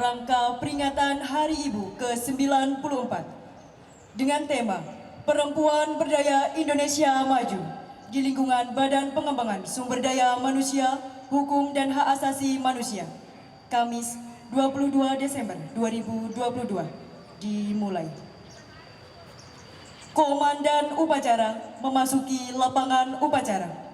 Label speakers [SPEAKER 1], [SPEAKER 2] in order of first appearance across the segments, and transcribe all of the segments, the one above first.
[SPEAKER 1] rangka peringatan Hari Ibu ke-94 dengan tema Perempuan Berdaya Indonesia Maju di lingkungan Badan Pengembangan Sumber Daya Manusia, Hukum dan Hak Asasi Manusia, Kamis 22 Desember 2022 dimulai. Komandan upacara memasuki lapangan upacara.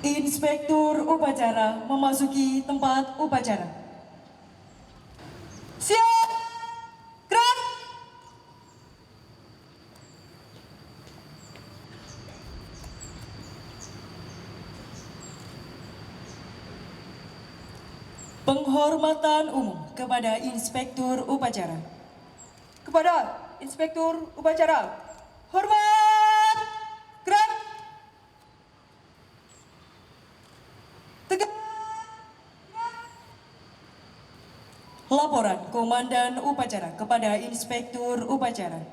[SPEAKER 1] Inspektur upacara memasuki tempat upacara. Siap! Gerak! Penghormatan umum kepada Inspektur upacara. Kepada Inspektur upacara, hormat! Gerak! Tegak! Laporan Komandan Upacara kepada Inspektur Upacara.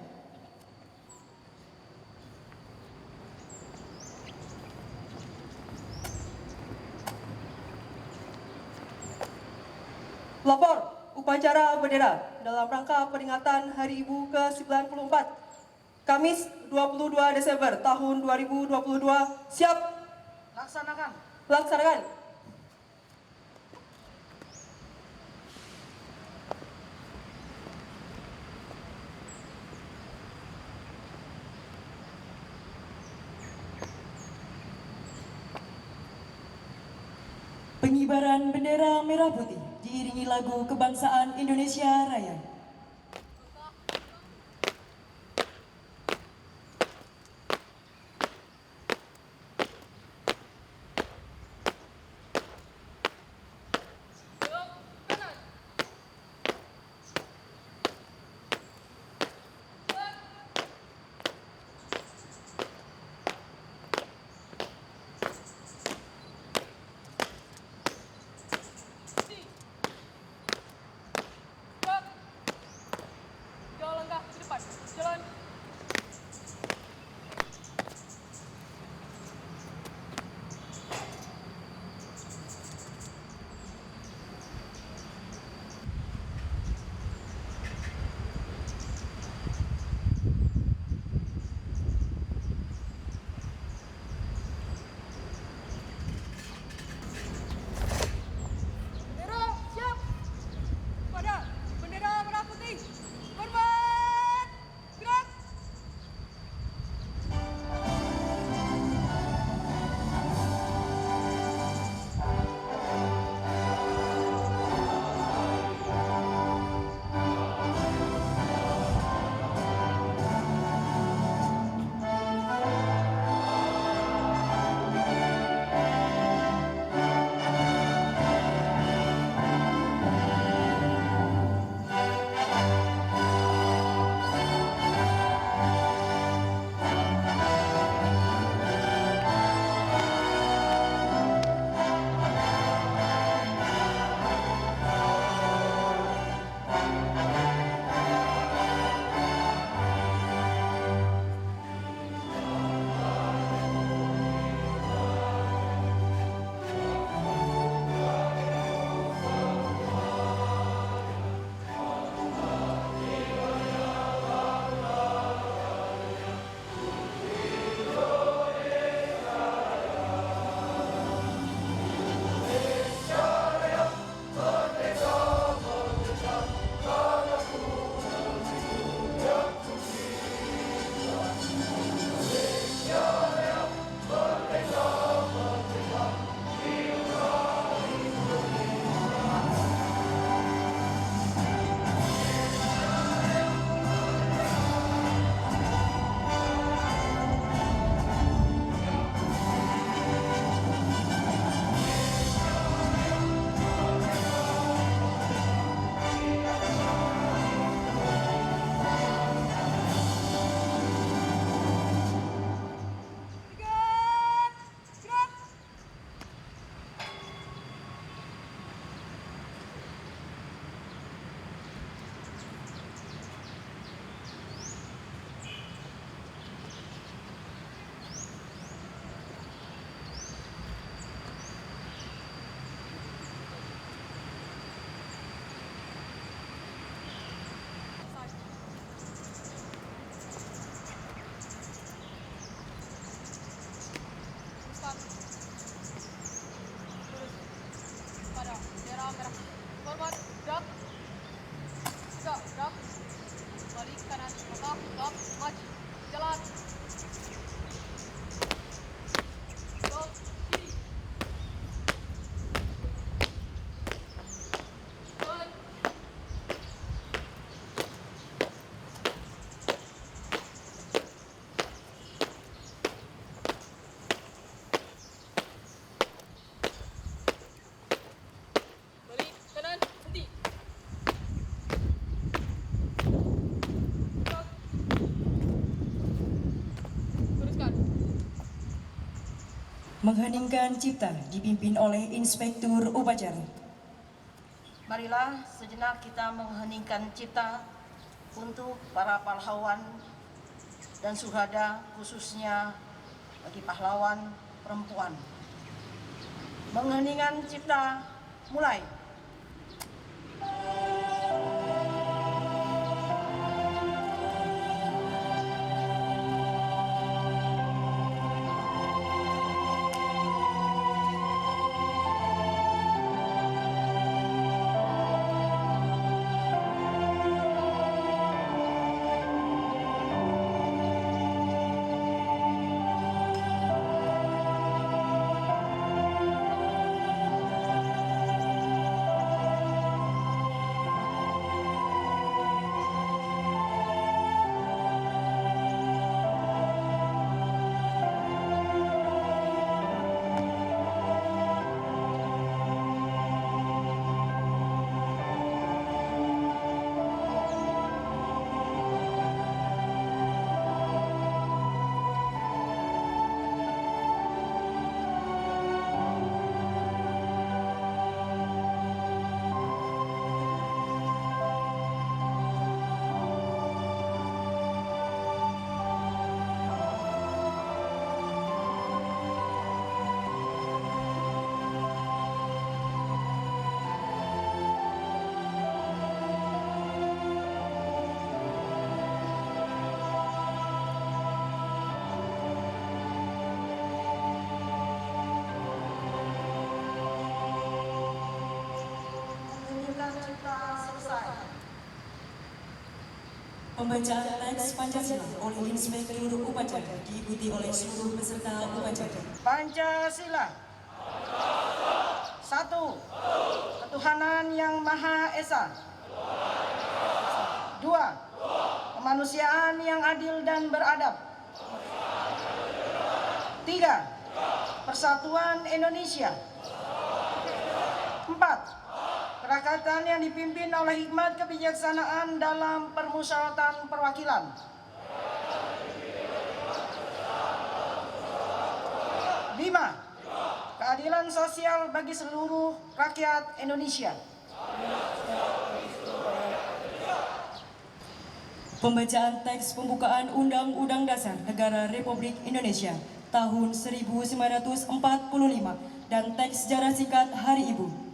[SPEAKER 1] Lapor upacara bendera dalam rangka peringatan Hari Ibu ke-94 Kamis 22 Desember tahun 2022 siap laksanakan. Pengibaran bendera merah putih diiringi lagu kebangsaan Indonesia Raya. Mengheningkan cipta dipimpin oleh Inspektur Upacara.
[SPEAKER 2] Marilah sejenak kita mengheningkan cipta untuk para pahlawan dan syuhada, khususnya bagi pahlawan perempuan. Mengheningkan cipta mulai.
[SPEAKER 1] Pembacaan teks Pancasila oleh Inspektur Upacara diikuti oleh seluruh peserta upacara.
[SPEAKER 2] Pancasila. 1. Ketuhanan yang Maha Esa. 2. Kemanusiaan yang adil dan beradab. 3. Persatuan Indonesia. 4. Kerakatan yang dipimpin oleh hikmat kebijaksanaan dalam permusyawaratan perwakilan. 5. Keadilan sosial bagi seluruh rakyat Indonesia.
[SPEAKER 1] Pembacaan teks pembukaan Undang-Undang Dasar Negara Republik Indonesia tahun 1945 dan teks sejarah singkat Hari Ibu.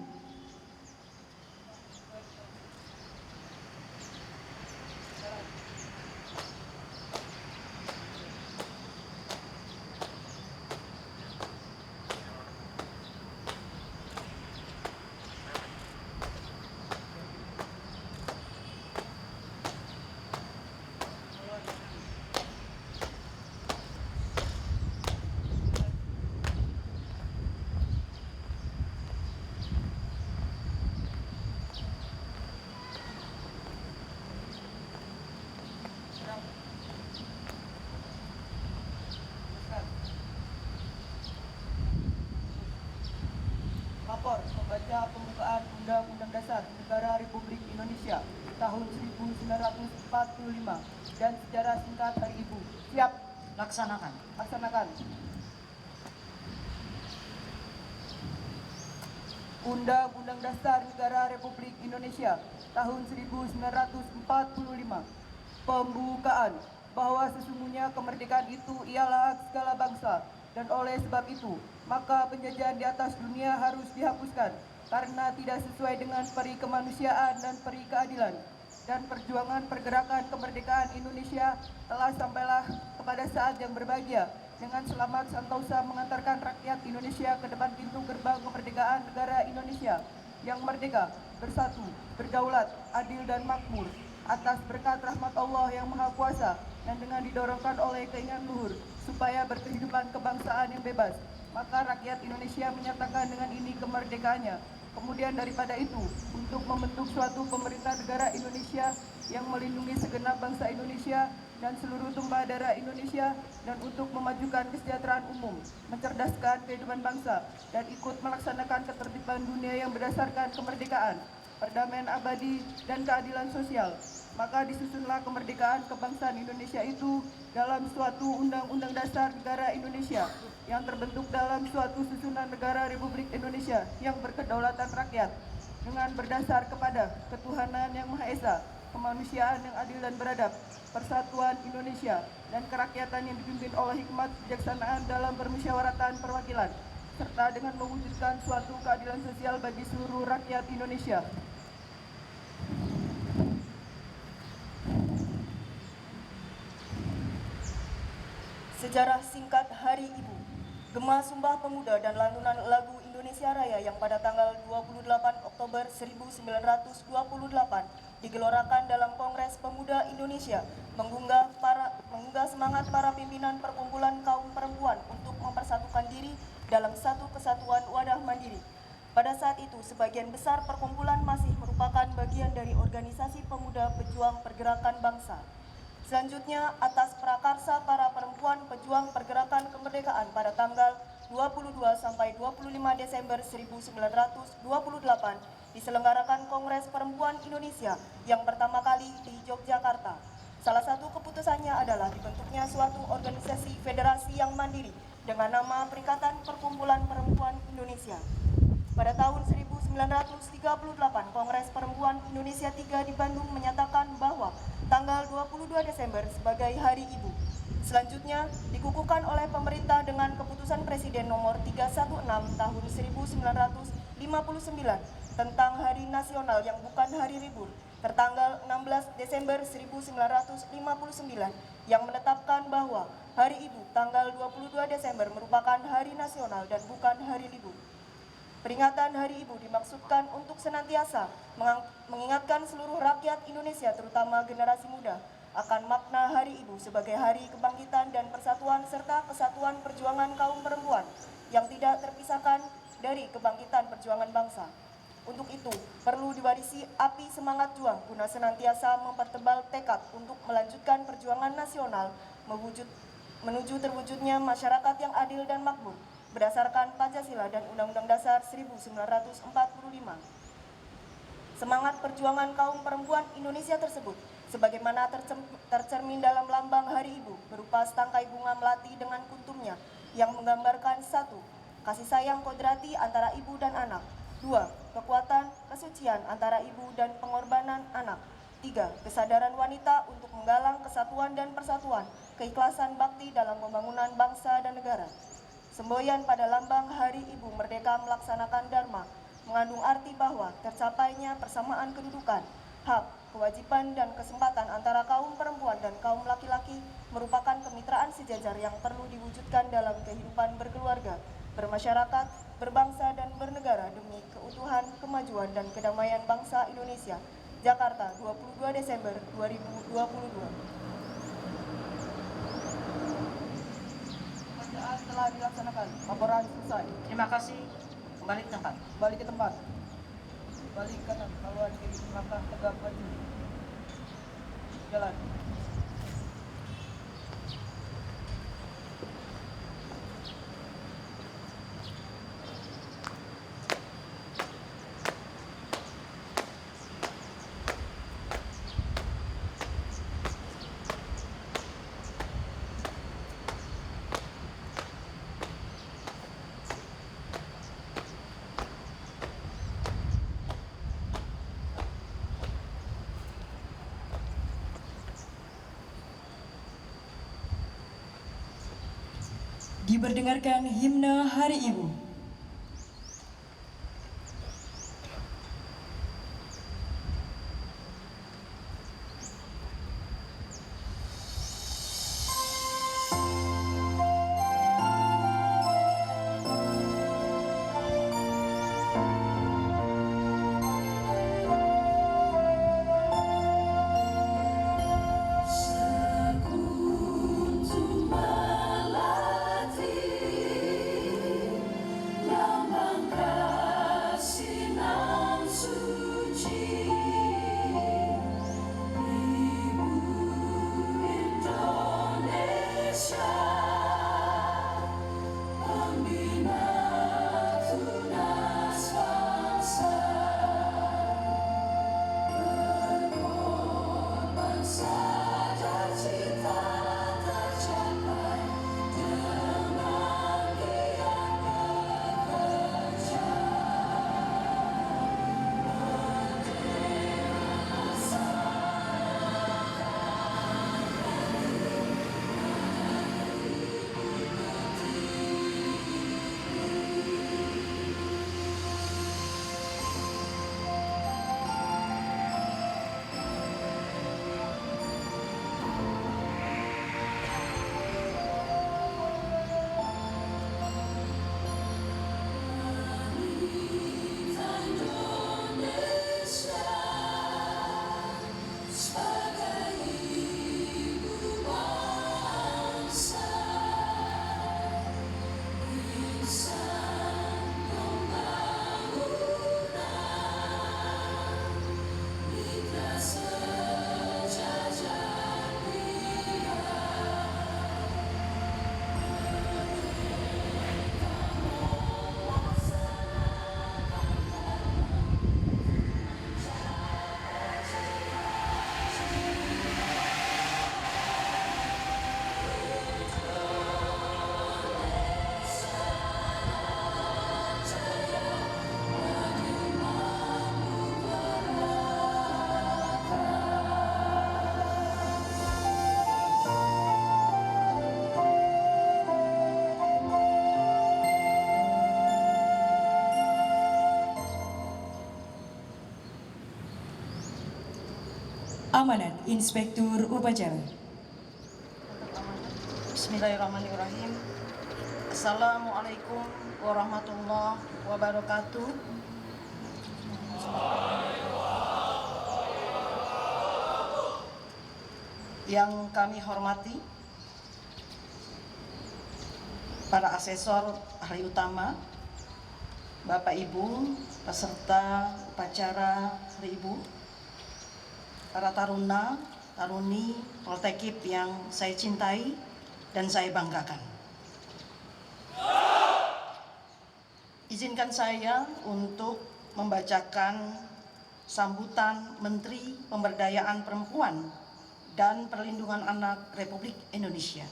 [SPEAKER 2] Lapor membaca pembukaan Undang-Undang Dasar Negara Republik Indonesia tahun 1945 dan sejarah singkat Hari Ibu. Siap. Laksanakan. Undang-Undang Dasar Negara Republik Indonesia tahun 1945. Pembukaan. Bahwa sesungguhnya kemerdekaan itu ialah hak segala bangsa, dan oleh sebab itu maka penjajahan di atas dunia harus dihapuskan karena tidak sesuai dengan peri kemanusiaan dan peri keadilan. Dan perjuangan pergerakan kemerdekaan Indonesia telah sampailah kepada saat yang berbahagia dengan selamat sentosa mengantarkan rakyat Indonesia ke depan pintu gerbang kemerdekaan negara Indonesia yang merdeka, bersatu, berdaulat, adil dan makmur atas berkat rahmat Allah yang Maha Kuasa dan dengan didorongkan oleh keinginan luhur supaya berkehidupan kebangsaan yang bebas, maka rakyat Indonesia menyatakan dengan ini kemerdekaannya. Kemudian daripada itu, untuk membentuk suatu pemerintah negara Indonesia yang melindungi segenap bangsa Indonesia dan seluruh tumpah darah Indonesia, dan untuk memajukan kesejahteraan umum, mencerdaskan kehidupan bangsa, dan ikut melaksanakan ketertiban dunia yang berdasarkan kemerdekaan, perdamaian abadi, dan keadilan sosial. maka disusunlah kemerdekaan kebangsaan Indonesia itu dalam suatu Undang-Undang Dasar Negara Indonesia yang terbentuk dalam suatu susunan negara Republik Indonesia yang berkedaulatan rakyat dengan berdasar kepada ketuhanan yang Maha Esa, kemanusiaan yang adil dan beradab, persatuan Indonesia, dan kerakyatan yang dipimpin oleh hikmat kebijaksanaan dalam permusyawaratan perwakilan, serta dengan mewujudkan suatu keadilan sosial bagi seluruh rakyat Indonesia.
[SPEAKER 1] Sejarah singkat Hari Ibu. Gema Sumpah Pemuda dan lantunan lagu Indonesia Raya yang pada tanggal 28 Oktober 1928 digelorakan dalam Kongres Pemuda Indonesia mengunggah semangat para pimpinan perkumpulan kaum perempuan untuk mempersatukan diri dalam satu kesatuan wadah mandiri. Pada saat itu, sebagian besar perkumpulan masih merupakan bagian dari organisasi pemuda pejuang pergerakan bangsa. Selanjutnya, atas prakarsa para perempuan pejuang pergerakan kemerdekaan pada tanggal 22 sampai 25 Desember 1928 diselenggarakan Kongres Perempuan Indonesia yang pertama kali di Yogyakarta. Salah satu keputusannya adalah dibentuknya suatu organisasi federasi yang mandiri dengan nama Perikatan Perkumpulan Perempuan Indonesia. Pada tahun 1938, Kongres Perempuan Indonesia III di Bandung menyatakan bahwa tanggal 22 Desember sebagai Hari Ibu. Selanjutnya dikukuhkan oleh pemerintah dengan keputusan Presiden nomor 316 tahun 1959 tentang Hari Nasional yang bukan hari libur tertanggal 16 Desember 1959 yang menetapkan bahwa Hari Ibu tanggal 22 Desember merupakan hari nasional dan bukan hari libur. Peringatan Hari Ibu dimaksudkan untuk senantiasa mengingatkan seluruh rakyat Indonesia, terutama generasi muda, akan makna Hari Ibu sebagai hari kebangkitan dan persatuan serta kesatuan perjuangan kaum perempuan yang tidak terpisahkan dari kebangkitan perjuangan bangsa. Untuk itu, perlu diwarisi api semangat juang guna senantiasa mempertebal tekad untuk melanjutkan perjuangan nasional menuju terwujudnya masyarakat yang adil dan makmur berdasarkan Pancasila dan Undang-Undang Dasar 1945. Semangat perjuangan kaum perempuan Indonesia tersebut sebagaimana tercermin dalam lambang Hari Ibu berupa setangkai bunga melati dengan kuntumnya yang menggambarkan 1. Kasih sayang kodrati antara ibu dan anak. 2. Kekuatan kesucian antara ibu dan pengorbanan anak. 3. Kesadaran wanita untuk menggalang kesatuan dan persatuan, keikhlasan bakti dalam pembangunan bangsa dan negara. Semboyan pada lambang Hari Ibu Merdeka melaksanakan Dharma mengandung arti bahwa tercapainya persamaan kedudukan, hak, kewajiban, dan kesempatan antara kaum perempuan dan kaum laki-laki merupakan kemitraan sejajar yang perlu diwujudkan dalam kehidupan berkeluarga, bermasyarakat, berbangsa, dan bernegara demi keutuhan, kemajuan, dan kedamaian bangsa Indonesia. Jakarta, 22 Desember 2022.
[SPEAKER 2] Telah dilaksanakan, laporan selesai.
[SPEAKER 3] Terima kasih. Kembali ke tempat.
[SPEAKER 2] Kembali ke tempat. Balik kanan, haluan kiri, langkah tegak maju. Jalan.
[SPEAKER 1] Diperdengarkan himne Hari Ibu. Amanat Inspektur Upacara.
[SPEAKER 3] Bismillahirrahmanirrahim. Assalamualaikum warahmatullahi wabarakatuh. Yang kami hormati para asesor ahli utama, Bapak Ibu, peserta upacara Hari Ibu, para taruna, taruni Poltekkip yang saya cintai dan saya banggakan. Izinkan saya untuk membacakan sambutan Menteri Pemberdayaan Perempuan dan Perlindungan Anak Republik Indonesia.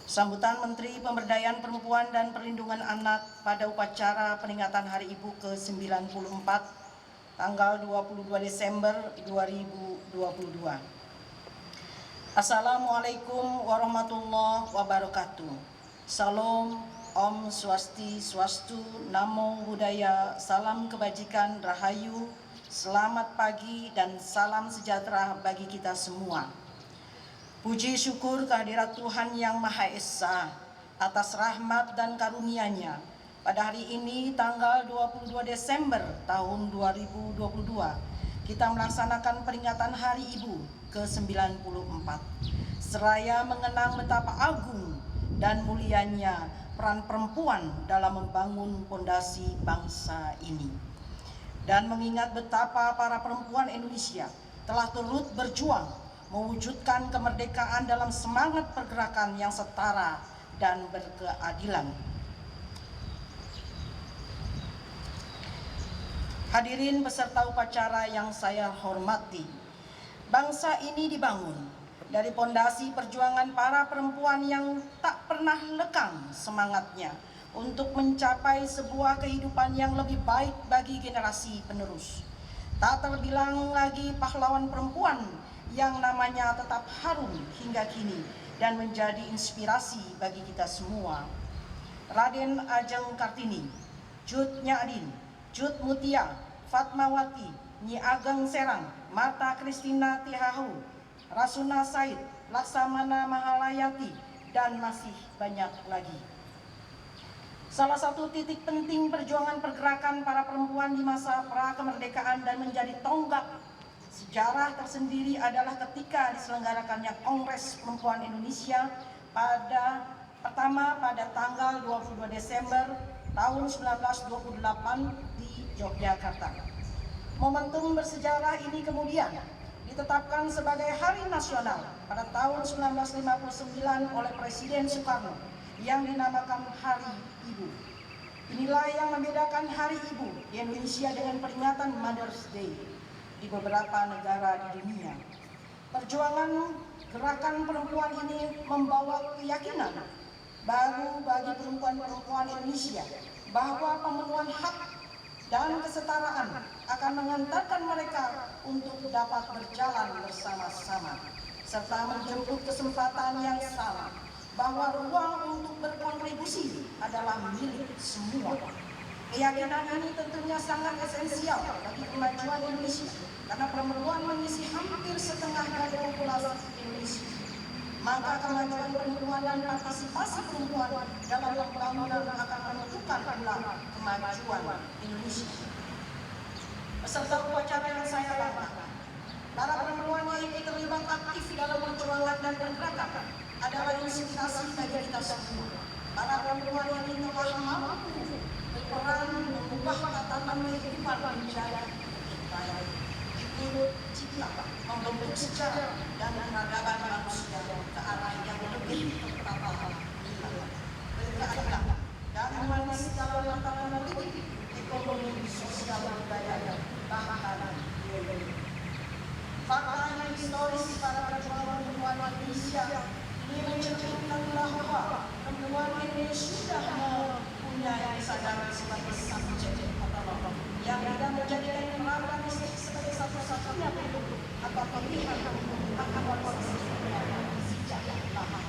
[SPEAKER 3] Sambutan Menteri Pemberdayaan Perempuan dan Perlindungan Anak pada upacara peringatan Hari Ibu ke-94 tanggal 22 Desember 2022. Assalamualaikum warahmatullahi wabarakatuh. Salam, Om Swasti Swastu, Namo Buddhaya, salam kebajikan, Rahayu, selamat pagi dan salam sejahtera bagi kita semua. Puji syukur kehadirat Tuhan Yang Maha Esa atas rahmat dan karunia-Nya. Pada hari ini tanggal 22 Desember tahun 2022 kita melaksanakan peringatan Hari Ibu ke-94. Seraya mengenang betapa agung dan mulianya peran perempuan dalam membangun fondasi bangsa ini. Dan mengingat betapa para perempuan Indonesia telah turut berjuang mewujudkan kemerdekaan dalam semangat pergerakan yang setara dan berkeadilan. Hadirin peserta upacara yang saya hormati, bangsa ini dibangun dari pondasi perjuangan para perempuan yang tak pernah lekang semangatnya untuk mencapai sebuah kehidupan yang lebih baik bagi generasi penerus. Tak terbilang lagi pahlawan perempuan yang namanya tetap harum hingga kini dan menjadi inspirasi bagi kita semua. Raden Ajeng Kartini, Cut Nyadin, Cut Mutia, Fatmawati, Nyi Ageng Serang, Mata Kristina Tihahu, Rasuna Said, Laksamana Mahalayati, dan masih banyak lagi. Salah satu titik penting perjuangan pergerakan para perempuan di masa pra-kemerdekaan dan menjadi tonggak sejarah tersendiri adalah ketika diselenggarakannya Kongres Perempuan Indonesia pada tanggal 22 Desember tahun 1928 di Yogyakarta. Momentum bersejarah ini kemudian ditetapkan sebagai Hari Nasional pada tahun 1959 oleh Presiden Soekarno yang dinamakan Hari Ibu. Inilah yang membedakan Hari Ibu di Indonesia dengan peringatan Mother's Day di beberapa negara di dunia. Perjuangan gerakan perempuan ini membawa keyakinan baru bagi perempuan-perempuan Indonesia bahwa pemenuhan hak dan kesetaraan akan mengantarkan mereka untuk dapat berjalan bersama-sama serta menjemput kesempatan yang sama bahwa ruang untuk berkontribusi adalah milik semua. Keyakinan ini tentunya sangat esensial bagi kemajuan Indonesia karena perempuan mengisi hampir setengah dari populasi Indonesia. Maka kemajuan perempuan dan partisipasi perempuan dalam pembangunan akan menentukan pula kemajuan Indonesia. Peserta upacara yang saya banggakan, para perempuan yang terlibat aktif dalam perjuangan dan pergerakan adalah inspirasi bagi kita semua. Para perempuan yang telah mampu berperan mengubah tatanan kehidupan menjadi baik, ikut cipta, membentuk sejarah dan peradaban manusia ke arah yang lebih tertata, berkeadilan dan humanis dalam tatanan politik, ekonomi, sosial, budaya, bahkan ideologi. Fakta yang historis para perjuangan perempuan Indonesia ini mencerminkan bahwa perempuan ini sudah mempunyai kesadaran sebagai satu jadi yang tidak menjadikan peran listrik sebagai satu-satunya bentuk atau pilihan untuk akan posisinya sejak lama.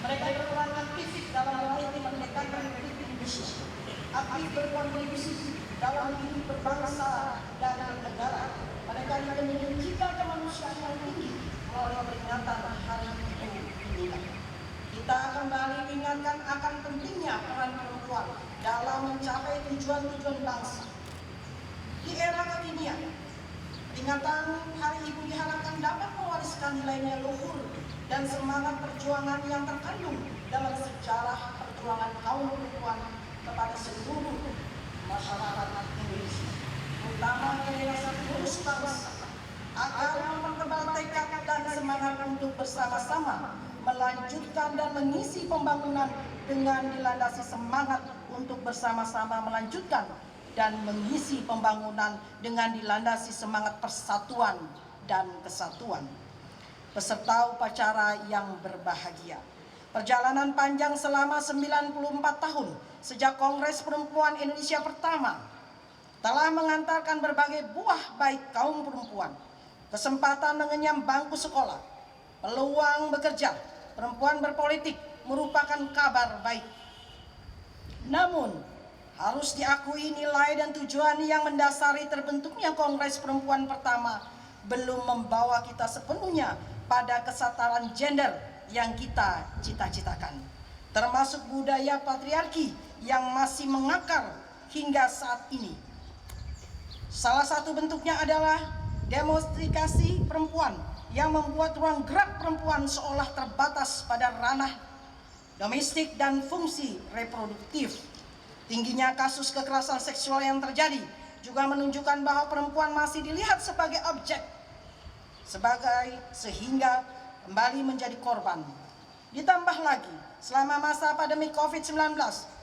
[SPEAKER 3] Mereka berperan aktif dalam meraih kemerdekaan Republik Indonesia, aktif berkontribusi dalam hidup berbangsa dan bernegara. Mereka yang memiliki nilai-nilai luhur dan semangat perjuangan yang terkandung dalam sejarah perjuangan kaum perempuan kepada seluruh masyarakat Indonesia, terutama Yayasan Penerus Bangsa, agar mempertebal tekad dan semangat untuk bersama-sama melanjutkan dan mengisi pembangunan dengan dilandasi semangat untuk bersama-sama melanjutkan dan mengisi pembangunan dengan dilandasi semangat persatuan dan kesatuan. Peserta upacara yang berbahagia, perjalanan panjang selama 94 tahun sejak Kongres Perempuan Indonesia pertama telah mengantarkan berbagai buah baik kaum perempuan, kesempatan mengenyam bangku sekolah, peluang bekerja, perempuan berpolitik merupakan kabar baik. Namun, harus diakui nilai dan tujuan yang mendasari terbentuknya Kongres Perempuan pertama belum membawa kita sepenuhnya pada kesetaraan gender yang kita cita-citakan, termasuk budaya patriarki yang masih mengakar hingga saat ini. Salah satu bentuknya adalah demonstrasi perempuan yang membuat ruang gerak perempuan seolah terbatas pada ranah domestik dan fungsi reproduktif. Tingginya kasus kekerasan seksual yang terjadi juga menunjukkan bahwa perempuan masih dilihat sebagai objek, sehingga kembali menjadi korban. Ditambah lagi, selama masa pandemi COVID-19,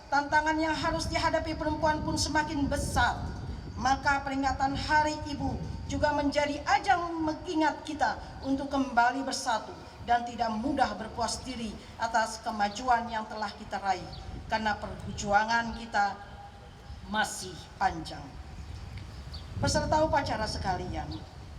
[SPEAKER 3] tantangan yang harus dihadapi perempuan pun semakin besar. Maka peringatan Hari Ibu juga menjadi ajang mengingat kita untuk kembali bersatu dan tidak mudah berpuas diri atas kemajuan yang telah kita raih, karena perjuangan kita masih panjang. Peserta upacara sekalian,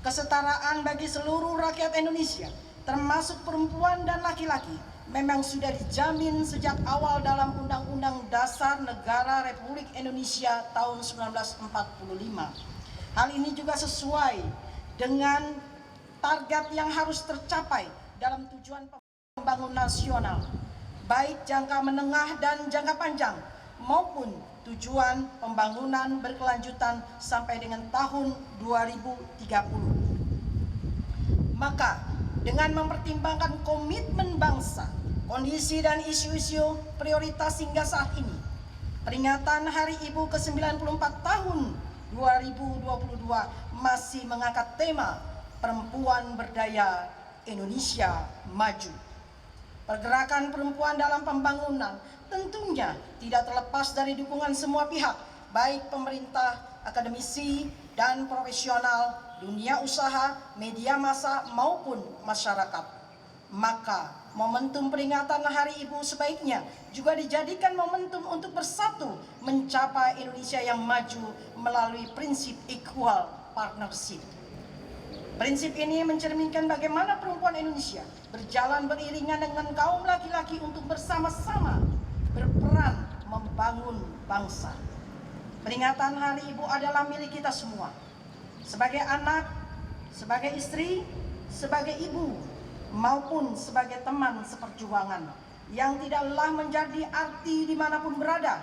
[SPEAKER 3] kesetaraan bagi seluruh rakyat Indonesia, termasuk perempuan dan laki-laki, memang sudah dijamin sejak awal dalam Undang-Undang Dasar Negara Republik Indonesia tahun 1945. Hal ini juga sesuai dengan target yang harus tercapai dalam tujuan pembangunan nasional, baik jangka menengah dan jangka panjang, maupun tujuan pembangunan berkelanjutan sampai dengan tahun 2030. Maka dengan mempertimbangkan komitmen bangsa, kondisi dan isu-isu prioritas hingga saat ini, peringatan Hari Ibu ke-94 tahun 2022 masih mengangkat tema Perempuan Berdaya Indonesia Maju. Pergerakan perempuan dalam pembangunan tentunya tidak terlepas dari dukungan semua pihak, baik pemerintah, akademisi, dan profesional, dunia usaha, media massa, maupun masyarakat. Maka momentum peringatan Hari Ibu sebaiknya juga dijadikan momentum untuk bersatu mencapai Indonesia yang maju melalui prinsip equal partnership. Prinsip ini mencerminkan bagaimana perempuan Indonesia berjalan beriringan dengan kaum laki-laki untuk bersama-sama berperan membangun bangsa. Peringatan Hari Ibu adalah milik kita semua. Sebagai anak, sebagai istri, sebagai ibu, maupun sebagai teman seperjuangan yang tidak lelah menjadi arti dimanapun berada.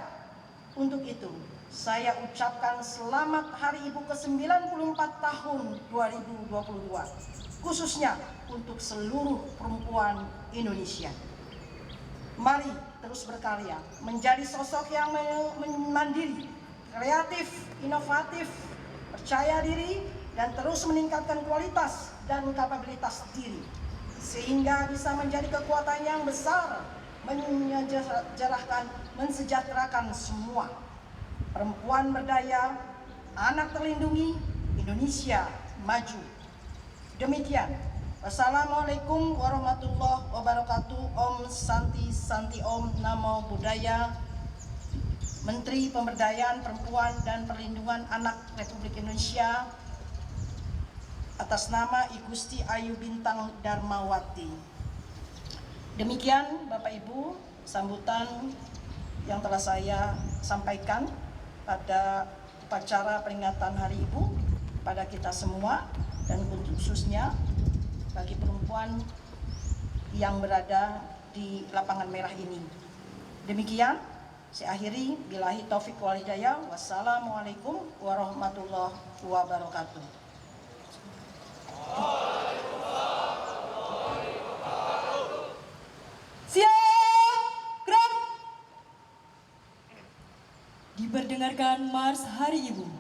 [SPEAKER 3] Untuk itu, saya ucapkan selamat Hari Ibu ke-94 tahun 2022, khususnya untuk seluruh perempuan Indonesia. Mari terus berkarya, menjadi sosok yang mandiri, kreatif, inovatif, percaya diri, dan terus meningkatkan kualitas dan kapabilitas diri, sehingga bisa menjadi kekuatan yang besar, mensejahterakan semua. Perempuan berdaya, anak terlindungi, Indonesia maju. Demikian. Wassalamualaikum warahmatullahi wabarakatuh. Om Santi Santi Om Namo Buddhaya. Menteri Pemberdayaan Perempuan dan Perlindungan Anak Republik Indonesia, atas nama I Gusti Ayu Bintang Darmawati. Demikian Bapak Ibu sambutan yang telah saya sampaikan pada upacara peringatan Hari Ibu pada kita semua, dan khususnya bagi perempuan yang berada di lapangan merah ini. Demikian saya akhiri, billahi taufik wal hidayah. Wassalamualaikum warahmatullahi wabarakatuh.
[SPEAKER 1] mendengarkan Mars Hari Ibu.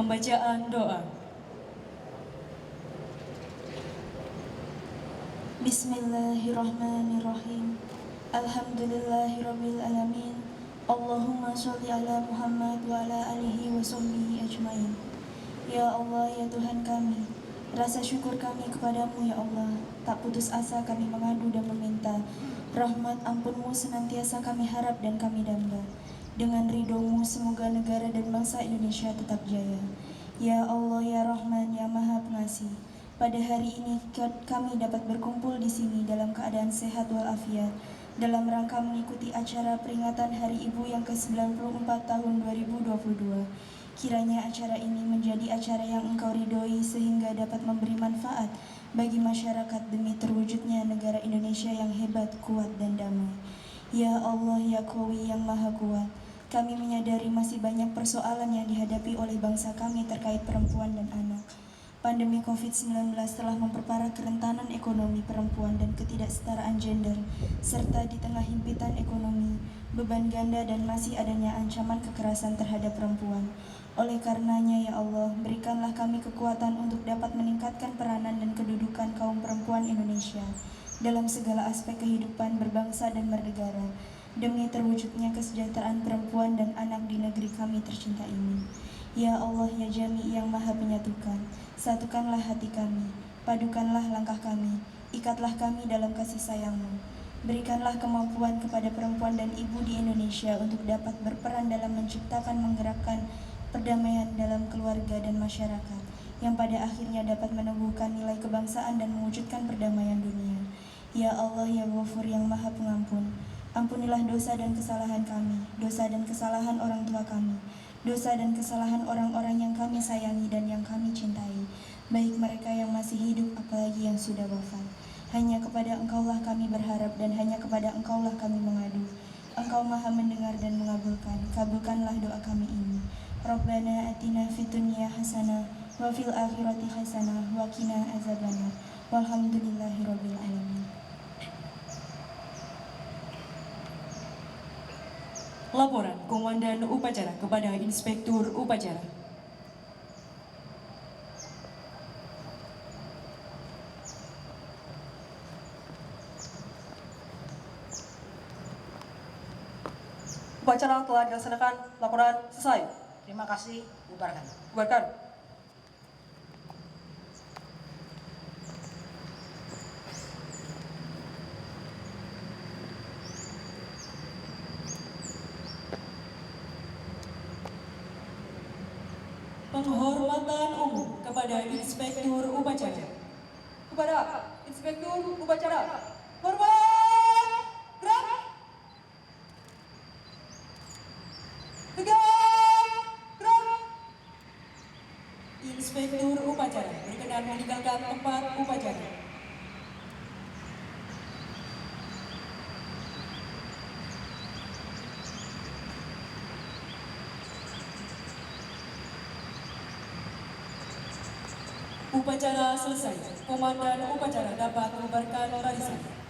[SPEAKER 1] Pembacaan doa.
[SPEAKER 4] Bismillahirrahmanirrahim. Alhamdulillahirabbil alamin. Allahumma sholli ala Muhammad wa ala alihi wa sahbihi ajmain. Ya Allah, ya Tuhan kami, rasa syukur kami kepadamu ya Allah. Tak putus asa kami mengadu dan meminta. Rahmat ampun-Mu senantiasa kami harap dan kami damba. Dengan ridho-Mu semoga negara dan bangsa Indonesia tetap jaya. Ya Allah, ya Rahman, ya Maha Pengasih. Pada hari ini kami dapat berkumpul di sini dalam keadaan sehat walafiat dalam rangka mengikuti acara peringatan Hari Ibu yang ke-94 tahun 2022. Kiranya acara ini menjadi acara yang Engkau ridhoi sehingga dapat memberi manfaat bagi masyarakat demi terwujudnya negara Indonesia yang hebat, kuat, dan damai. Ya Allah, ya Qawi yang Maha Kuat, kami menyadari masih banyak persoalan yang dihadapi oleh bangsa kami terkait perempuan dan anak. Pandemi COVID-19 telah memperparah kerentanan ekonomi perempuan dan ketidaksetaraan gender, serta di tengah himpitan ekonomi, beban ganda dan masih adanya ancaman kekerasan terhadap perempuan. Oleh karenanya ya Allah, berikanlah kami kekuatan untuk dapat meningkatkan peranan dan kedudukan kaum perempuan Indonesia dalam segala aspek kehidupan berbangsa dan bernegara, demi terwujudnya kesejahteraan perempuan dan anak di negeri kami tercinta ini. Ya Allah, ya Jami yang Maha Penyatukan, satukanlah hati kami, padukanlah langkah kami, ikatlah kami dalam kasih sayang-Mu. Berikanlah kemampuan kepada perempuan dan ibu di Indonesia untuk dapat berperan dalam menciptakan menggerakkan perdamaian dalam keluarga dan masyarakat, yang pada akhirnya dapat menumbuhkan nilai kebangsaan dan mewujudkan perdamaian dunia. Ya Allah, ya Ghafur yang Maha Pengampun, ampunilah dosa dan kesalahan kami, dosa dan kesalahan orang tua kami, dosa dan kesalahan orang-orang yang kami sayangi dan yang kami cintai, baik mereka yang masih hidup apalagi yang sudah wafat. Hanya kepada Engkaulah kami berharap dan hanya kepada Engkaulah kami mengadu. Engkau Maha mendengar dan mengabulkan, kabulkanlah doa kami ini. Rabbana atina fid dunya hasanah wa fil akhirati hasanah wa qina azabannar. Walhamdulillahirabbil alamin.
[SPEAKER 1] Laporan Komandan Upacara kepada Inspektur Upacara.
[SPEAKER 5] Upacara telah dilaksanakan, laporan selesai.
[SPEAKER 3] Terima kasih, bubarkan.
[SPEAKER 5] Bubarkan.
[SPEAKER 1] Penghormatan umum kepada Inspektur Upacara.
[SPEAKER 5] Kepada Inspektur Upacara. Hormat! Gerak! Tegak! Gerak!
[SPEAKER 1] Inspektur Upacara berkenan meninggalkan tempat upacara. Upacara selesai. Komandan upacara dapat membubarkan barisan.